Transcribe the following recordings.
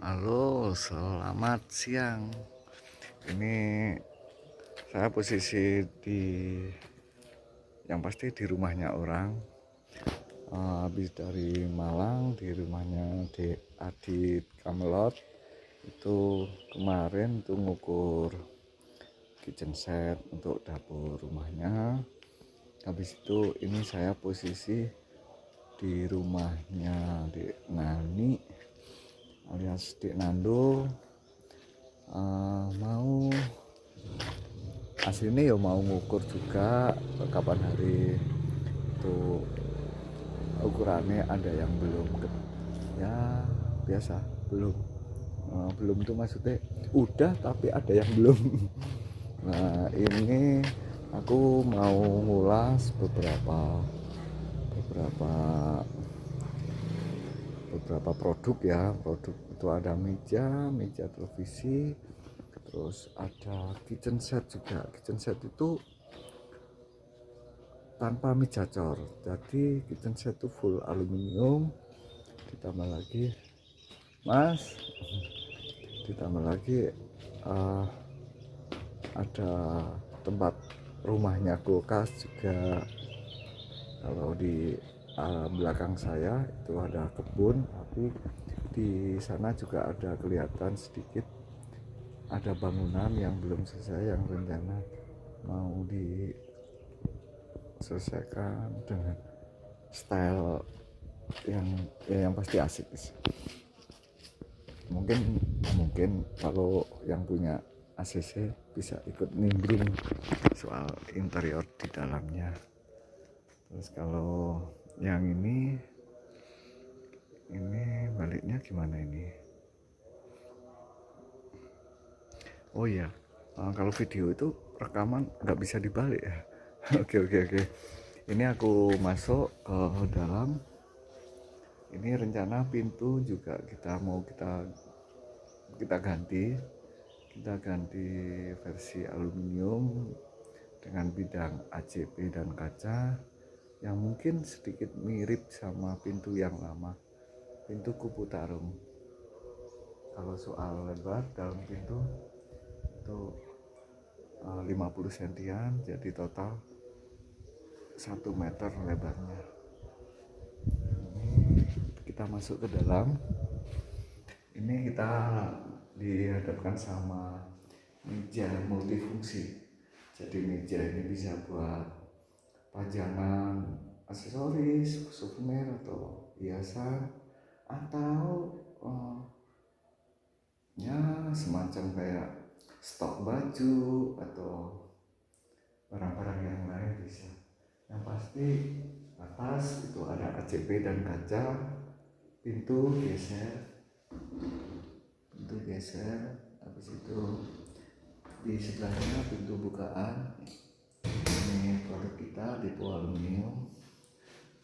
Halo, selamat siang. Ini saya posisi yang pasti di rumahnya orang. Habis dari Malang, di rumahnya Adit Kamelot. Itu kemarin tuh ngukur kitchen set untuk dapur rumahnya. Habis itu ini saya posisi di rumahnya Dek Nani alias Dek Nando. Mau aslinya ya mau ngukur juga kapan hari itu ukurannya ada yang belum ya biasa belum tuh maksudnya udah tapi ada yang belum. Nah ini aku mau ngulas beberapa produk ya. Produk itu ada meja televisi, terus ada kitchen set juga. Kitchen set itu tanpa meja cor, jadi kitchen set itu full aluminium, ditambah lagi ditambah lagi uh, ada tempat rumahnya kulkas juga. Kalau di belakang saya itu ada kebun, tapi di sana juga ada kelihatan sedikit ada bangunan yang belum selesai, yang rencana mau diselesaikan dengan style yang pasti asik. Mungkin kalau yang punya ACC bisa ikut nimbrung soal interior di dalamnya. Terus kalau yang ini baliknya gimana ini? Oh iya, kalau video itu rekaman nggak bisa dibalik ya. Oke. Ini aku masuk ke dalam. Ini rencana pintu juga kita ganti versi aluminium dengan bidang ACP dan kaca yang mungkin sedikit mirip sama pintu yang lama, pintu kupu tarung. Kalau soal lebar dalam pintu itu 50 sentian, jadi total 1 meter lebarnya. Ini kita masuk ke dalam. Ini kita dihadapkan sama meja multifungsi. Jadi meja ini bisa buat pajangan aksesoris, souvenir atau hiasan, atau ya semacam kayak stok baju atau barang-barang yang lain bisa. Yang pasti atas itu ada ACP dan kaca, pintu geser, habis itu di sebelahnya pintu bukaan. Ini produk kita tipe aluminium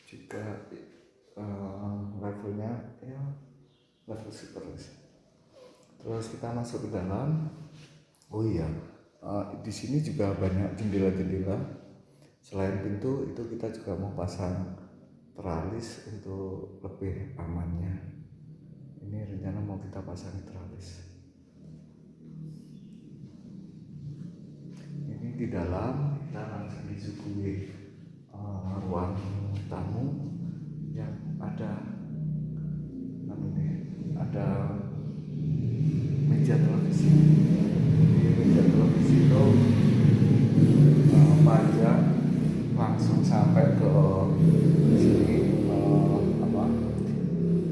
juga, levelnya ya level super. Terus kita masuk ke dalam. Oh iya, di sini juga banyak jendela. Selain pintu itu kita juga mau pasang teralis untuk lebih amannya. Ini rencana mau kita pasang teralis. Ini di dalam kita langsung disuguhi ruang tamu yang ada meja televisi. Di meja televisi itu panjang langsung sampai ke sini,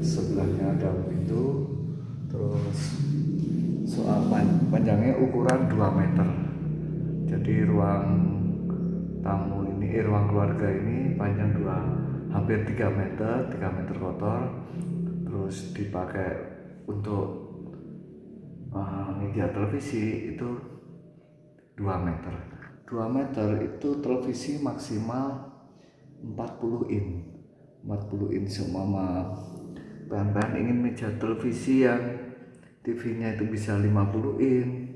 sebelahnya ada pintu. Terus soal panjangnya ukuran 2 meter. Jadi ruang keluarga ini panjang hampir 3 meter kotor. Terus dipakai untuk media televisi itu 2 meter. 2 meter itu televisi maksimal 40 in semua. Bahan-bahan ingin meja televisi yang TV-nya itu bisa 50 in,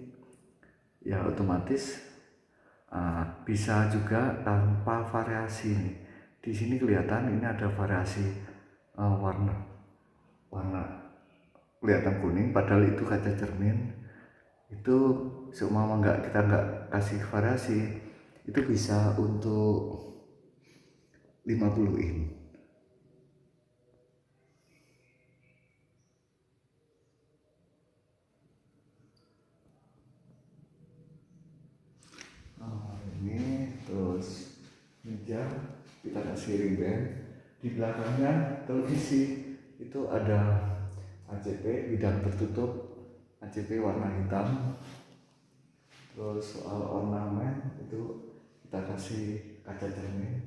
ya otomatis bisa juga tanpa variasi. Di sini kelihatan ini ada variasi warna kelihatan kuning padahal itu kaca cermin. Itu seumpama kita nggak kasih variasi, itu bisa untuk 50 in. Ini terus meja kita kasih ring band, di belakangnya televisi itu ada ACP bidang tertutup, ACP warna hitam. Terus soal ornamen itu kita kasih kaca cermin.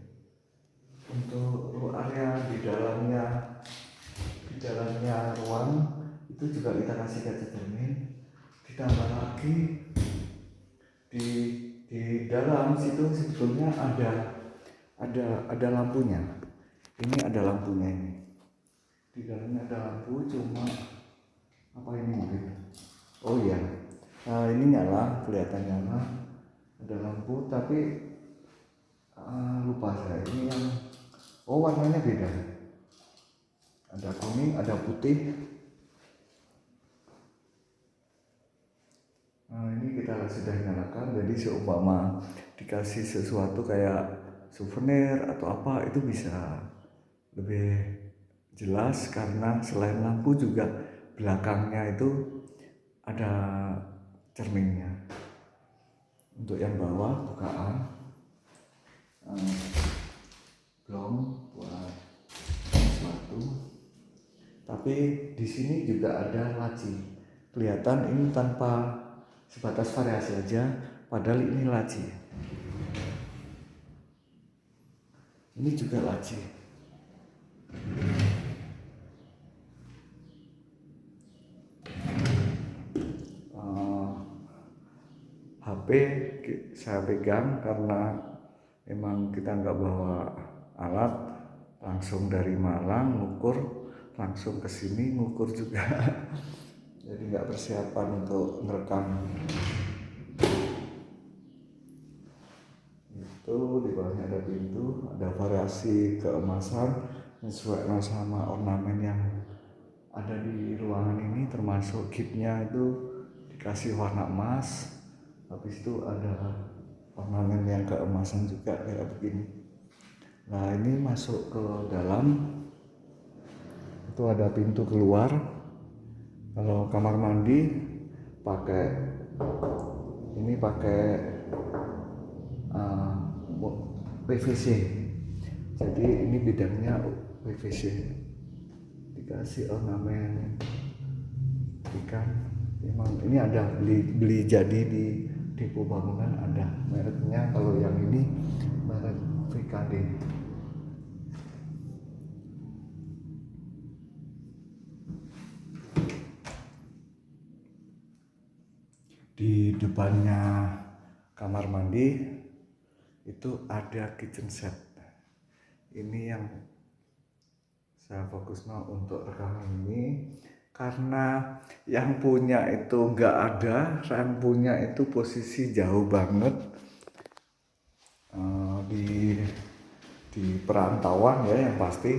Untuk area di dalamnya ruang itu juga kita kasih kaca cermin. Ditambah lagi di dalam situ sebetulnya ada lampunya. Ini ada lampunya ini. Di dalamnya ada lampu, cuma apa ini mungkin? Oh iya, ini nyala, kelihatan nyala. Ada lampu, tapi lupa saya. Ini yang warnanya beda. Ada kuning, ada putih. Ini kita sudah nyalakan, jadi seumpama dikasih sesuatu kayak souvenir atau apa itu bisa lebih jelas, karena selain lampu juga belakangnya itu ada cerminnya. Untuk yang bawah bukaan belum buat sesuatu, tapi di sini juga ada laci. Kelihatan ini tanpa sebatas variasi aja, padahal ini laci. Ini juga laci. HP saya pegang karena emang kita nggak bawa alat, langsung dari Malang ngukur, langsung ke sini ngukur juga. Jadi nggak persiapan untuk ngerekam. Itu di bawahnya ada pintu, ada variasi keemasan sesuai sama ornamen yang ada di ruangan ini, termasuk kitnya itu dikasih warna emas. Habis itu ada ornamen yang keemasan juga kayak begini. Nah, ini masuk ke dalam itu ada pintu keluar. Kalau kamar mandi pakai PVC. Jadi ini bidangnya PVC. Dikasih ornamen ikan. Memang ini ada beli jadi di depo bangunan, ada mereknya. Kalau yang ini merek VKD. Di depannya kamar mandi itu ada kitchen set. Ini yang saya fokus untuk rekaman ini, karena yang punya itu nggak ada, yang punya itu posisi jauh banget di perantauan ya, yang pasti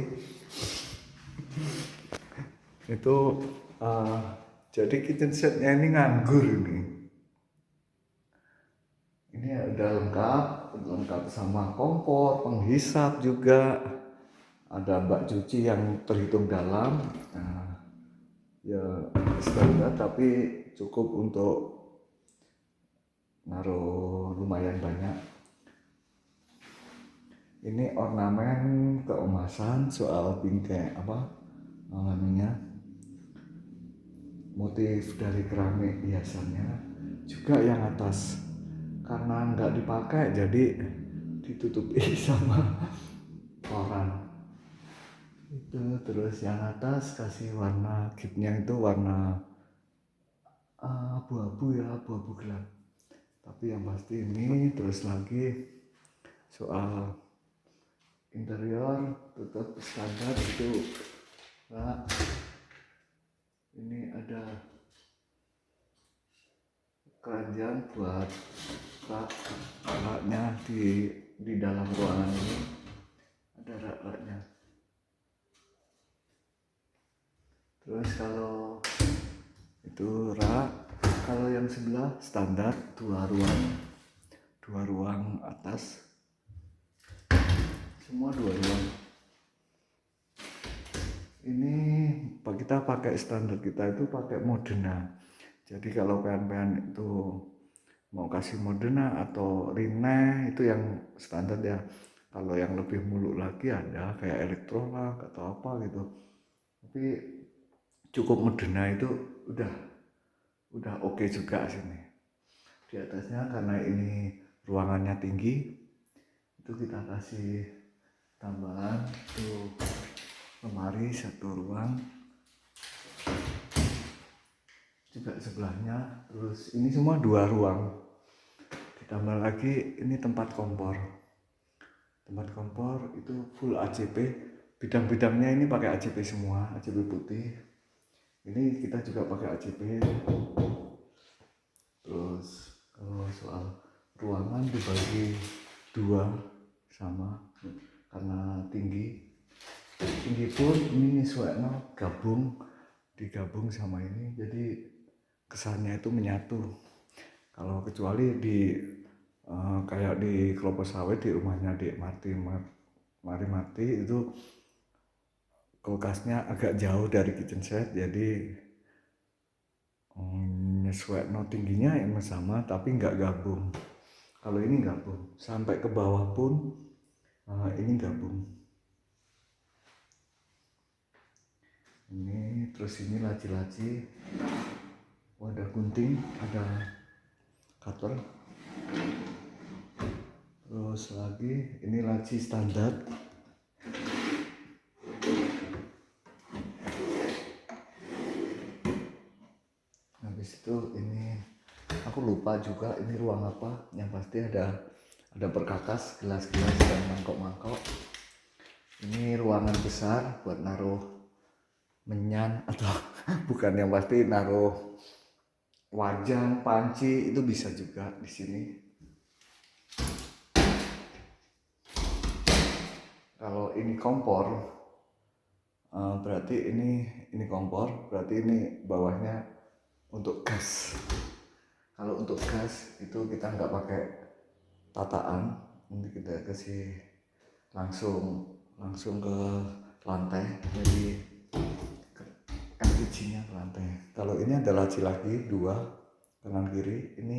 itu jadi kitchen setnya ini nganggur ini. Ini udah lengkap sama kompor, penghisap juga, ada bak cuci yang terhitung dalam. Nah, ya standar tapi cukup untuk naruh lumayan banyak. Ini ornamen keemasan soal bingkai namanya, motif dari keramik hiasannya juga yang atas. Karena nggak dipakai jadi ditutupi sama koran itu. Terus yang atas kasih warna kitnya itu warna abu-abu ya, abu-abu gelap. Tapi yang pasti ini. Terus lagi soal interior tetap standar itu. Nah, ini ada keranjang buat rak-raknya di dalam ruangan ini, ada rak-raknya. Terus kalau itu rak. Kalau yang sebelah standar dua ruang atas, semua dua ruang. Ini kita pakai standar, kita itu pakai Modena. Jadi kalau PN itu mau kasih Modena atau Rinnai itu yang standar ya. Kalau yang lebih muluk lagi ada kayak Electrolux atau apa gitu. Tapi cukup Modena itu udah oke juga sini. Di atasnya karena ini ruangannya tinggi, itu kita kasih tambahan tuh lemari satu ruang, juga sebelahnya. Terus ini semua dua ruang, ditambah lagi ini tempat kompor itu full ACP, bidang-bidangnya ini pakai ACP semua, ACP putih. Ini kita juga pakai ACP. Terus kalau soal ruangan dibagi dua sama, karena tinggi pun ini nyesuaikan digabung sama ini, jadi kesannya itu menyatu. Kalau kecuali di kayak di Kelapa Sawit di rumahnya di Marty itu kulkasnya agak jauh dari kitchen set, jadi nyesuaikan tingginya yang sama tapi nggak gabung. Kalau ini gabung sampai ke bawah pun ini gabung. Ini terus ini laci-laci, ada gunting, ada cutter. Terus lagi ini laci standar. Habis itu ini aku lupa juga ini ruang apa, yang pasti ada perkakas, gelas-gelas dan mangkok-mangkok. Ini ruangan besar buat naruh menyan atau bukan, yang pasti naruh wajan, panci itu bisa juga di sini. Kalau ini kompor, berarti ini kompor, berarti ini bawahnya untuk gas. Kalau untuk gas itu kita nggak pakai tataan, nanti kita kasih langsung ke lantai, jadi LPG-nya ke lantai. Kalau ini ada laci lagi dua kanan kiri. Ini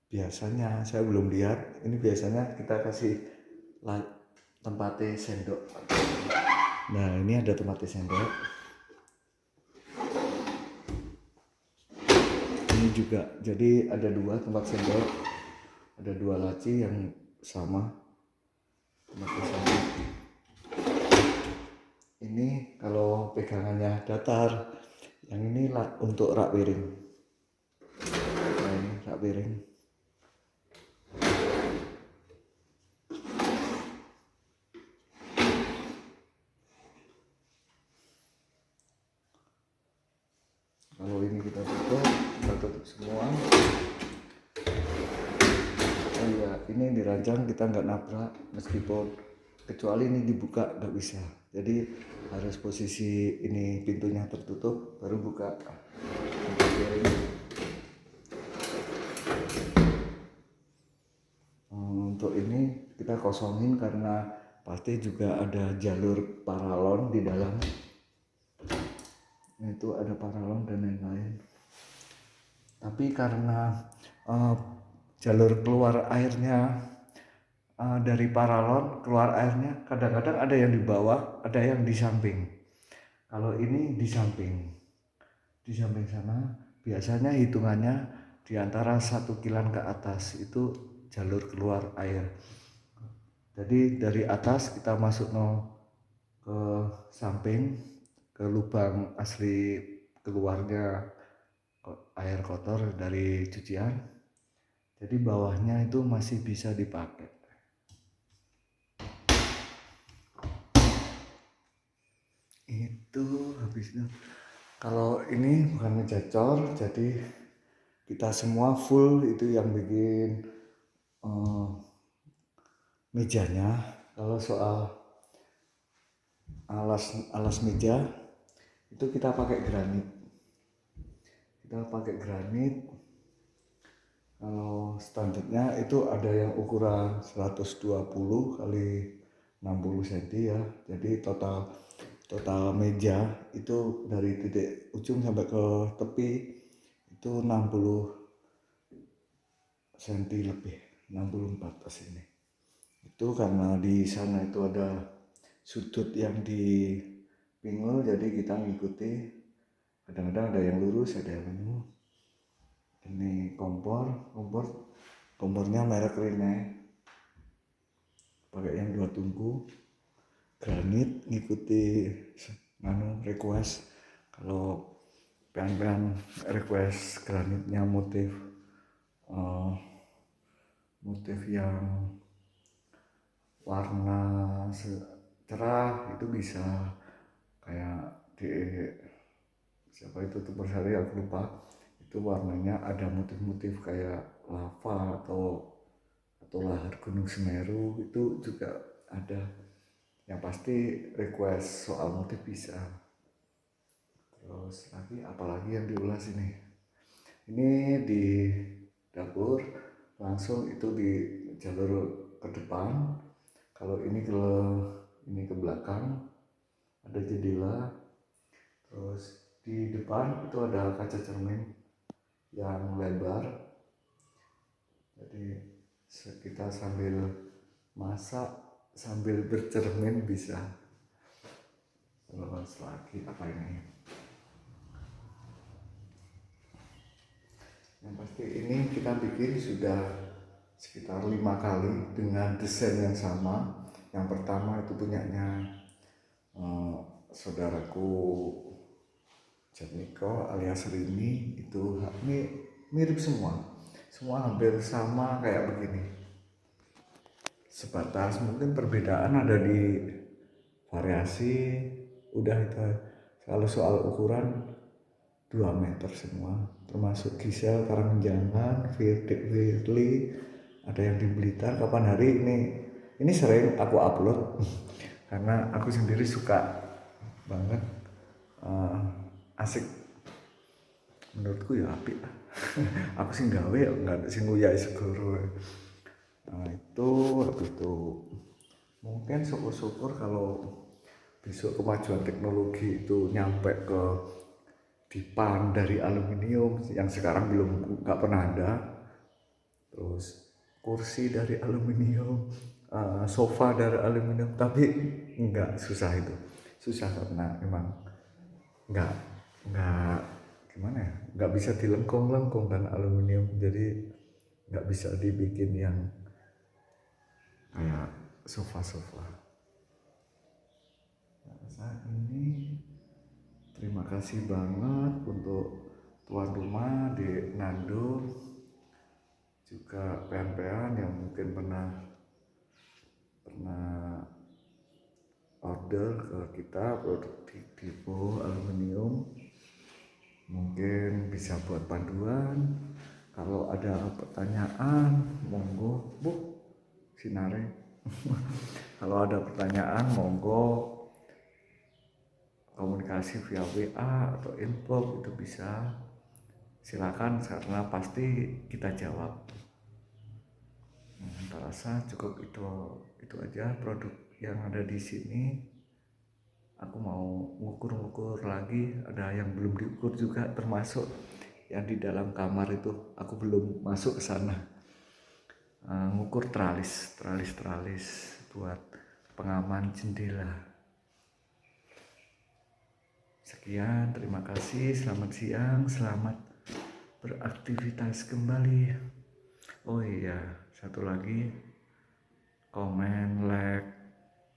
biasanya saya belum lihat, ini biasanya kita kasih tempatnya sendok. Nah ini ada tempatnya sendok. Ini juga, jadi ada dua tempat sendok, ada dua laci yang sama tempatnya sendok. Ini kalau pegangannya datar, yang ini untuk rak piring. Nah ini rak piring. Kalau ini kita tutup semua. Oh iya, ini dirancang kita nggak nabrak, meskipun kecuali ini dibuka nggak bisa. Jadi harus posisi ini pintunya tertutup baru buka. Untuk ini kita kosongin karena pasti juga ada jalur paralon di dalam. Itu ada paralon dan lain-lain. Tapi karena jalur keluar airnya dari paralon, keluar airnya kadang-kadang ada yang di bawah, ada yang di samping. Kalau ini di samping sana, biasanya hitungannya di antara 1 kilan ke atas itu jalur keluar air. Jadi dari atas kita masuk ke samping, ke lubang asli keluarnya air kotor dari cucian. Jadi bawahnya itu masih bisa dipakai. Itu habisnya. Kalau ini bukan ngejacor, jadi kita semua full itu yang bikin mejanya. Kalau soal alas meja itu kita pakai granit. kita pakai granit. Kalau standarnya itu ada yang ukuran 120 kali 60 cm ya. Jadi total meja itu dari titik ujung sampai ke tepi itu 60 cm lebih, 64 ke sini. Itu karena di sana itu ada sudut yang di pinggul, jadi kita ngikuti. Kadang-kadang ada yang lurus, ada yang penuh. Ini kompornya merek Rene, pakai yang 2 tungku. Granit ngikuti request. Kalau pengen request granitnya motif yang warna cerah itu bisa, kayak di siapa itu tuh persari aku lupa, itu warnanya ada motif-motif kayak lava atau lahar gunung Semeru, itu juga ada. Yang pasti request soal motif bisa. Terus apalagi yang diulas ini di dapur langsung itu di jalur ke depan. Kalau ini ke belakang ada jendela. Terus di depan itu ada kaca cermin yang lebar, jadi kita sambil masak sambil bercermin bisa. Terus lagi apa ini, yang pasti ini kita bikin sudah sekitar 5 kali dengan desain yang sama. Yang pertama itu punyanya saudaraku Jatmiko alias Rini, itu mirip semua hampir sama kayak begini. Sebatas mungkin perbedaan ada di variasi, udah itu. Kalau soal ukuran 2 meter semua, termasuk Gisel, Karangjangan, Firly, ada yang di Blitar. Kapan hari ini sering aku upload karena aku sendiri suka banget, asik menurutku ya apik. Aku sih gawe nggak ada sing nguyai segoro. Nah itu habis itu mungkin syukur-syukur kalau besok kemajuan teknologi itu nyampe ke dipan dari aluminium yang sekarang nggak pernah ada. Terus kursi dari aluminium, sofa dari aluminium, tapi enggak, susah karena memang enggak gimana ya, nggak bisa dilengkung kan aluminium, jadi nggak bisa dibikin yang kayak sofa. Nah, saat ini terima kasih banget untuk tuan rumah di Nando, juga pean-pean yang mungkin pernah order ke kita produk Dipo aluminium. Mungkin bisa buat panduan. Kalau ada pertanyaan monggo Bu Sinare. Kalau ada pertanyaan monggo komunikasi via WA atau inbox, itu bisa, silakan, karena pasti kita jawab. Tak rasa cukup itu aja produk yang ada di sini. Aku mau ngukur lagi, ada yang belum diukur juga, termasuk yang di dalam kamar itu aku belum masuk ke sana. Ngukur tralis buat pengaman jendela. Sekian, terima kasih, selamat siang, selamat beraktivitas kembali. Oh iya, satu lagi, komen, like,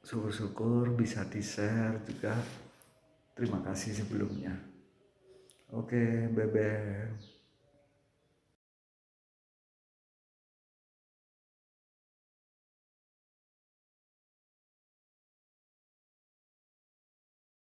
syukur bisa di-share juga. Terima kasih sebelumnya. Oke, bye-bye.